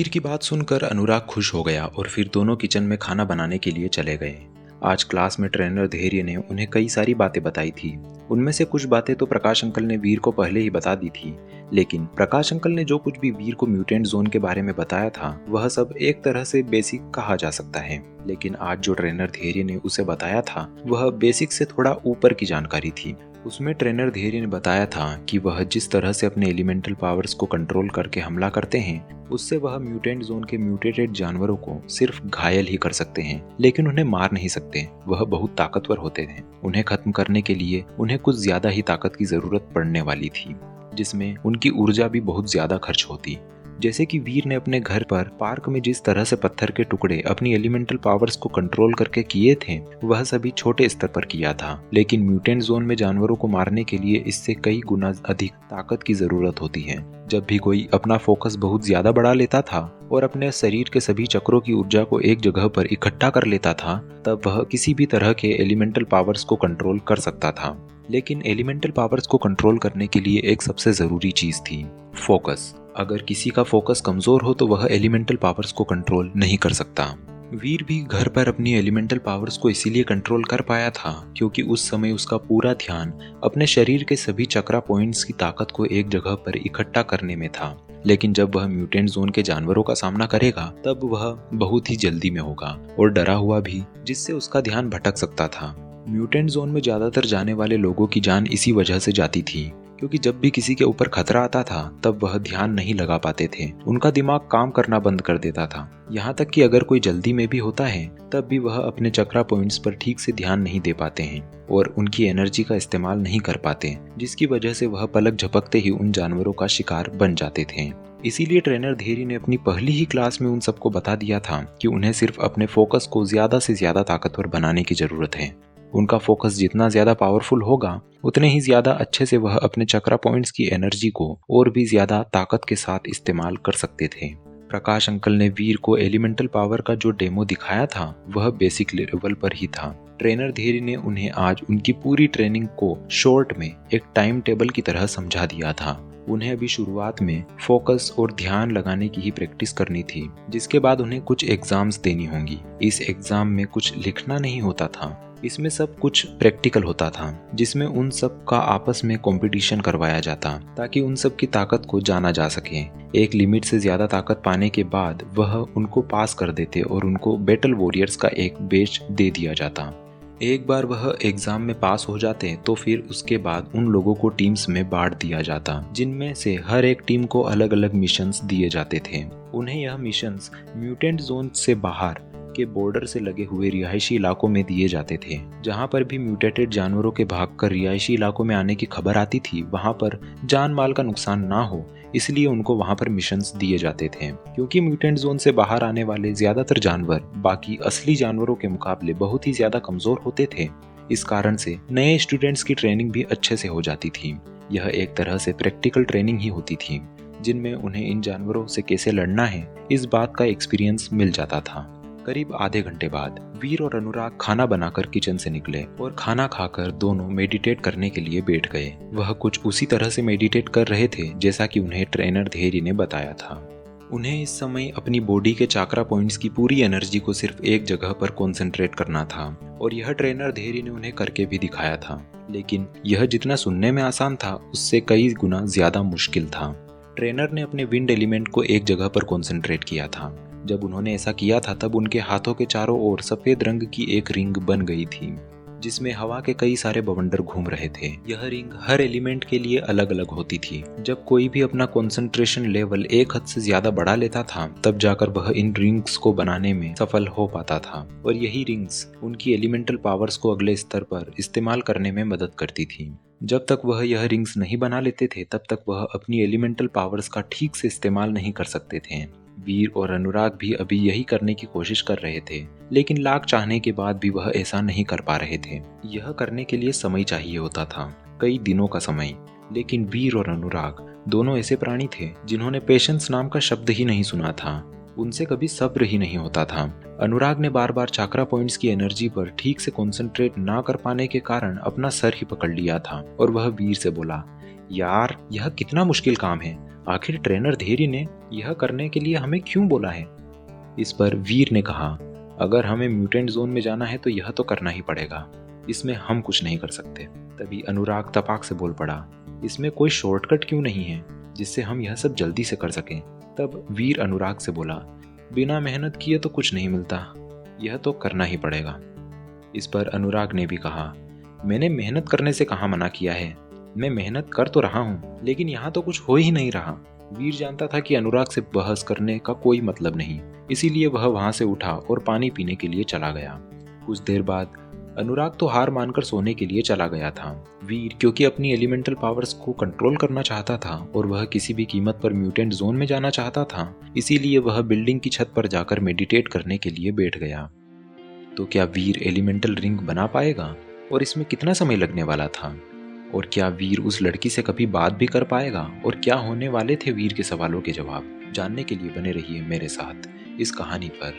वीर की बात सुनकर अनुराग खुश हो गया और फिर दोनों किचन में खाना बनाने के लिए चले गए। आज क्लास में ट्रेनर धैर्य ने उन्हें कई सारी बातें बताई थी। उनमें से कुछ बातें तो प्रकाश अंकल ने वीर को पहले ही बता दी थी, लेकिन प्रकाश अंकल ने जो कुछ भी वीर को म्यूटेंट जोन के बारे में बताया था वह सब एक तरह से बेसिक कहा जा सकता है। लेकिन आज जो ट्रेनर धैर्य ने उसे बताया था वह बेसिक से थोड़ा ऊपर की जानकारी थी। उसमें ट्रेनर धैर्य ने बताया था कि वह जिस तरह से अपने एलिमेंटल पावर्स को कंट्रोल करके हमला करते हैं उससे वह म्यूटेंट जोन के म्यूटेटेड जानवरों को सिर्फ घायल ही कर सकते हैं, लेकिन उन्हें मार नहीं सकते। वह बहुत ताकतवर होते हैं। उन्हें खत्म करने के लिए उन्हें कुछ ज्यादा ही ताकत की जरूरत पड़ने वाली थी, जिसमें उनकी ऊर्जा भी बहुत ज्यादा खर्च होती। जैसे कि वीर ने अपने घर पर पार्क में जिस तरह से पत्थर के टुकड़े अपनी एलिमेंटल पावर्स को कंट्रोल करके किए थे वह सभी छोटे स्तर पर किया था, लेकिन म्यूटेंट जोन में जानवरों को मारने के लिए इससे कई गुना अधिक ताकत की जरूरत होती है। जब भी कोई अपना फोकस बहुत ज्यादा बढ़ा लेता था और अपने शरीर के सभी चक्रों की ऊर्जा को एक जगह पर इकट्ठा कर लेता था तब वह किसी भी तरह के एलिमेंटल पावर्स को कंट्रोल कर सकता था। लेकिन एलिमेंटल पावर्स को कंट्रोल करने के लिए एक सबसे जरूरी चीज थी, फोकस। अगर किसी का फोकस कमजोर हो तो वह एलिमेंटल पावर्स को कंट्रोल नहीं कर सकता। वीर भी घर पर अपनी एलिमेंटल पावर्स को इसीलिए कंट्रोल कर पाया था क्योंकि उस समय उसका पूरा ध्यान अपने शरीर के सभी चक्रा पॉइंट्स की ताकत को एक जगह पर इकट्ठा करने में था। लेकिन जब वह म्यूटेंट जोन के जानवरों का सामना करेगा तब वह बहुत ही जल्दी में होगा और डरा हुआ भी, जिससे उसका ध्यान भटक सकता था। म्यूटेंट जोन में ज्यादातर जाने वाले लोगों की जान इसी वजह से जाती थी क्योंकि जब भी किसी के ऊपर खतरा आता था तब वह ध्यान नहीं लगा पाते थे। उनका दिमाग काम करना बंद कर देता था। यहाँ तक कि अगर कोई जल्दी में भी होता है तब भी वह अपने चक्रा पॉइंट्स पर ठीक से ध्यान नहीं दे पाते हैं और उनकी एनर्जी का इस्तेमाल नहीं कर पाते, जिसकी वजह से वह पलक झपकते ही उन जानवरों का शिकार बन जाते थे। इसीलिए ट्रेनर धैर्य ने अपनी पहली ही क्लास में उन सबको बता दिया था कि उन्हें सिर्फ अपने फोकस को ज्यादा से ज्यादा ताकतवर बनाने की जरूरत है। उनका फोकस जितना ज्यादा पावरफुल होगा उतने ही ज्यादा अच्छे से वह अपने चक्रा पॉइंट्स की एनर्जी को और भी ज्यादा ताकत के साथ इस्तेमाल कर सकते थे। प्रकाश अंकल ने वीर को एलिमेंटल पावर का जो डेमो दिखाया था वह बेसिक लेवल पर ही था। ट्रेनर धैर्य ने उन्हें आज उनकी पूरी ट्रेनिंग को शॉर्ट में एक टाइम टेबल की तरह समझा दिया था। उन्हें अभी शुरुआत में फोकस और ध्यान लगाने की ही प्रैक्टिस करनी थी, जिसके बाद उन्हें कुछ एग्जाम्स देनी होंगी। इस एग्जाम में कुछ लिखना नहीं होता था, इसमें सब कुछ प्रैक्टिकल होता था, जिसमें उन सब का आपस में कंपटीशन करवाया जाता ताकि उन सब की ताकत को जाना जा सके। एक लिमिट से ज्यादा ताकत पाने के बाद वह उनको पास कर देते और उनको बैटल वॉरियर्स का एक बैच दे दिया जाता। एक बार वह एग्जाम में पास हो जाते तो फिर उसके बाद उन लोगों को टीम्स में बांट दिया जाता, जिनमें से हर एक टीम को अलग अलग मिशंस दिए जाते थे। उन्हें यह मिशंस म्यूटेंट जोन से बाहर के बॉर्डर से लगे हुए रिहायशी इलाकों में दिए जाते थे। जहां पर भी म्यूटेटेड जानवरों के भागकर रिहायशी इलाकों में आने की खबर आती थी वहां पर जान माल का नुकसान ना हो, इसलिए उनको वहां पर मिशंस दिए जाते थे। क्योंकि म्यूटेंट जोन से बाहर आने वाले ज्यादातर जानवर बाकी असली जानवरों के मुकाबले बहुत ही ज्यादा कमजोर होते थे, इस कारण से नए स्टूडेंट्स की ट्रेनिंग भी अच्छे से हो जाती थी। यह एक तरह से प्रैक्टिकल ट्रेनिंग ही होती थी, जिनमें उन्हें इन जानवरों से कैसे लड़ना है इस बात का एक्सपीरियंस मिल जाता था। करीब आधे घंटे बाद वीर और अनुराग खाना बनाकर किचन से निकले और खाना खाकर दोनों मेडिटेट करने के लिए बैठ गए। वह कुछ उसी तरह से मेडिटेट कर रहे थे जैसा कि उन्हें ट्रेनर धैर्य ने बताया था। उन्हें इस समय अपनी बॉडी के चाक्रा पॉइंट्स की पूरी एनर्जी को सिर्फ एक जगह पर कंसंट्रेट करना था और यह ट्रेनर धैर्य ने उन्हें करके भी दिखाया था। लेकिन यह जितना सुनने में आसान था उससे कई गुना ज्यादा मुश्किल था। ट्रेनर ने अपने विंड एलिमेंट को एक जगह पर कंसंट्रेट किया था। जब उन्होंने ऐसा किया था तब उनके हाथों के चारों ओर सफेद रंग की एक रिंग बन गई थी, जिसमें हवा के कई सारे बवंडर घूम रहे थे। यह रिंग हर एलिमेंट के लिए अलग अलग होती थी। जब कोई भी अपना कंसंट्रेशन लेवल एक हद से ज्यादा बढ़ा लेता था तब जाकर वह इन रिंग्स को बनाने में सफल हो पाता था और यही रिंग्स उनकी एलिमेंटल पावर्स को अगले स्तर पर इस्तेमाल करने में मदद करती थी। जब तक वह यह रिंग्स नहीं बना लेते थे तब तक वह अपनी एलिमेंटल पावर्स का ठीक से इस्तेमाल नहीं कर सकते थे। वीर और अनुराग भी अभी यही करने की कोशिश कर रहे थे, लेकिन लाख चाहने के बाद भी वह ऐसा नहीं कर पा रहे थे। यह करने के लिए समय चाहिए होता था, कई दिनों का समय। लेकिन वीर और अनुराग दोनों ऐसे प्राणी थे जिन्होंने पेशेंस नाम का शब्द ही नहीं सुना था। उनसे कभी सब्र ही नहीं होता था। अनुराग ने बार बार चाक्रा पॉइंट्स की एनर्जी पर ठीक से कंसंट्रेट ना कर पाने के कारण अपना सर ही पकड़ लिया था और वह वीर से बोला, यार यह कितना मुश्किल काम है, आखिर ट्रेनर धैर्य ने यह करने के लिए हमें क्यों बोला है? इस पर वीर ने कहा, अगर हमें म्यूटेंट जोन में जाना है तो यह तो करना ही पड़ेगा, इसमें हम कुछ नहीं कर सकते। तभी अनुराग तपाक से बोल पड़ा, इसमें कोई शॉर्टकट क्यों नहीं है जिससे हम यह सब जल्दी से कर सकें? तब वीर अनुराग से बोला, बिना मेहनत किए तो कुछ नहीं मिलता, यह तो करना ही पड़ेगा। इस पर अनुराग ने भी कहा, मैंने मेहनत करने से कहाँ मना किया है, मैं मेहनत कर तो रहा हूँ, लेकिन यहाँ तो कुछ हो ही नहीं रहा। वीर जानता था कि अनुराग से बहस करने का कोई मतलब नहीं, इसीलिए वह वहां से उठा और पानी पीने के लिए चला गया। कुछ देर बाद अनुराग तो हार मानकर सोने के लिए चला गया था। वीर क्योंकि अपनी एलिमेंटल पावर्स को कंट्रोल करना चाहता था और वह किसी भी कीमत पर म्यूटेंट जोन में जाना चाहता था, इसीलिए वह बिल्डिंग की छत पर जाकर मेडिटेट करने के लिए बैठ गया। तो क्या वीर एलिमेंटल रिंग बना पाएगा और इसमें कितना समय लगने वाला था? और क्या वीर उस लड़की से कभी बात भी कर पाएगा? और क्या होने वाले थे वीर के सवालों के जवाब? जानने के लिए बने रहिए मेरे साथ इस कहानी पर।